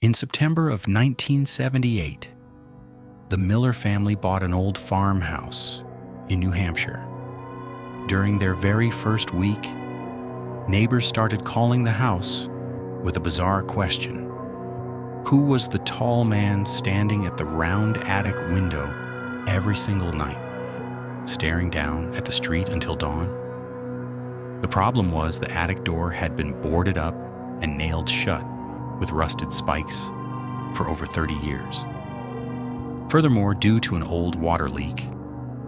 In September of 1978, the Miller family bought an old farmhouse in New Hampshire. During their very first week, neighbors started calling the house with a bizarre question. Who was the tall man standing at the round attic window every single night, staring down at the street until dawn? The problem was the attic door had been boarded up and nailed shut with rusted spikes for over 30 years. Furthermore, due to an old water leak,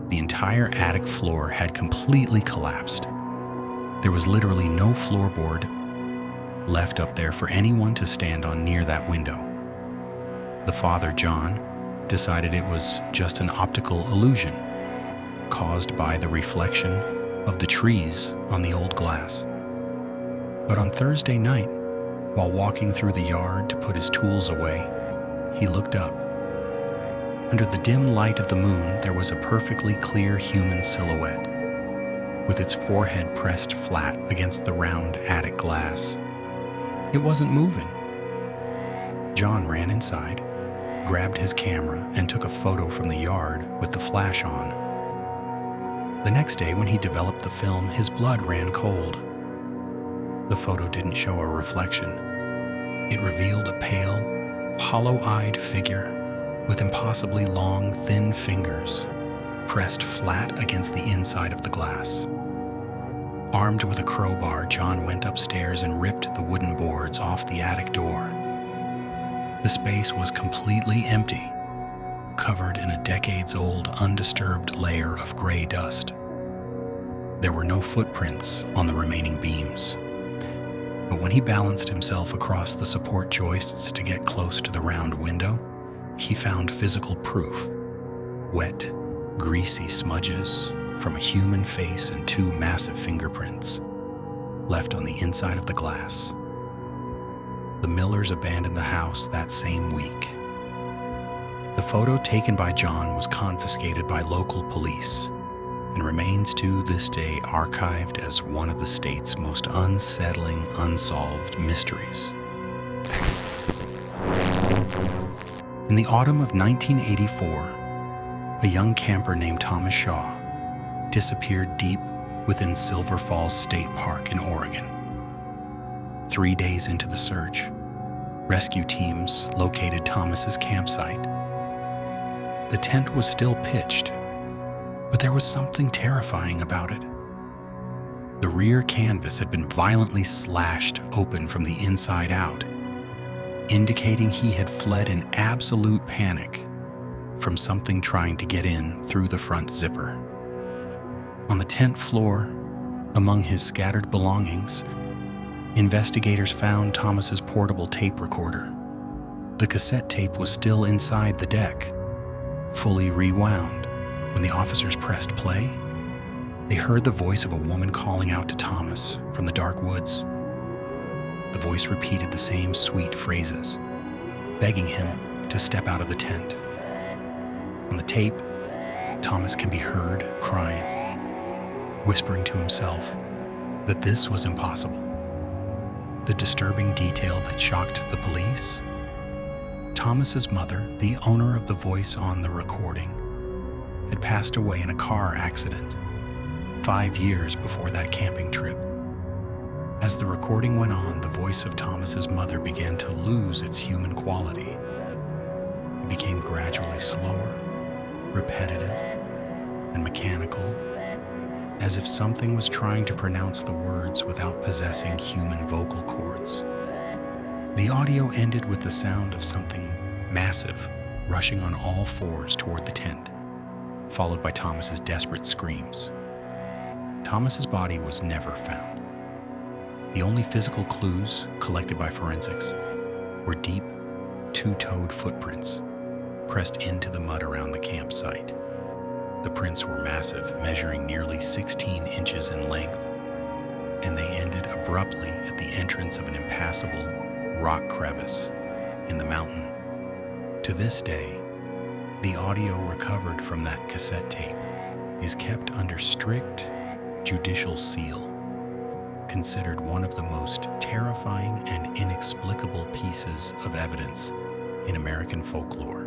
the entire attic floor had completely collapsed. There was literally no floorboard left up there for anyone to stand on near that window. The father, John, decided it was just an optical illusion caused by the reflection of the trees on the old glass. But on Thursday night, while walking through the yard to put his tools away, he looked up. Under the dim light of the moon, there was a perfectly clear human silhouette, with its forehead pressed flat against the round attic glass. It wasn't moving. John ran inside, grabbed his camera, and took a photo from the yard with the flash on. The next day, when he developed the film, his blood ran cold. The photo didn't show a reflection. It revealed a pale, hollow-eyed figure with impossibly long, thin fingers pressed flat against the inside of the glass. Armed with a crowbar, John went upstairs and ripped the wooden boards off the attic door. The space was completely empty, covered in a decades-old, undisturbed layer of gray dust. There were no footprints on the remaining beams. But when he balanced himself across the support joists to get close to the round window, he found physical proof: wet, greasy smudges from a human face and two massive fingerprints left on the inside of the glass. The Millers abandoned the house that same week. The photo taken by John was confiscated by local police and remains to this day archived as one of the state's most unsettling, unsolved mysteries. In the autumn of 1984, a young camper named Thomas Shaw disappeared deep within Silver Falls State Park in Oregon. 3 days into the search, rescue teams located Thomas's campsite. The tent was still pitched, but there was something terrifying about it. The rear canvas had been violently slashed open from the inside out, indicating he had fled in absolute panic from something trying to get in through the front zipper. On the tent floor, among his scattered belongings, investigators found Thomas's portable tape recorder. The cassette tape was still inside the deck, fully rewound. When the officers pressed play, they heard the voice of a woman calling out to Thomas from the dark woods. The voice repeated the same sweet phrases, begging him to step out of the tent. On the tape, Thomas can be heard crying, whispering to himself that this was impossible. The disturbing detail that shocked the police: Thomas's mother, the owner of the voice on the recording, had passed away in a car accident 5 years before that camping trip. As the recording went on, the voice of Thomas's mother began to lose its human quality. It became gradually slower, repetitive, and mechanical, as if something was trying to pronounce the words without possessing human vocal cords. The audio ended with the sound of something massive rushing on all fours toward the tent, followed by Thomas's desperate screams. Thomas's body was never found. The only physical clues collected by forensics were deep, two-toed footprints pressed into the mud around the campsite. The prints were massive, measuring nearly 16 inches in length, and they ended abruptly at the entrance of an impassable rock crevice in the mountain. To this day, the audio recovered from that cassette tape is kept under strict judicial seal, considered one of the most terrifying and inexplicable pieces of evidence in American folklore.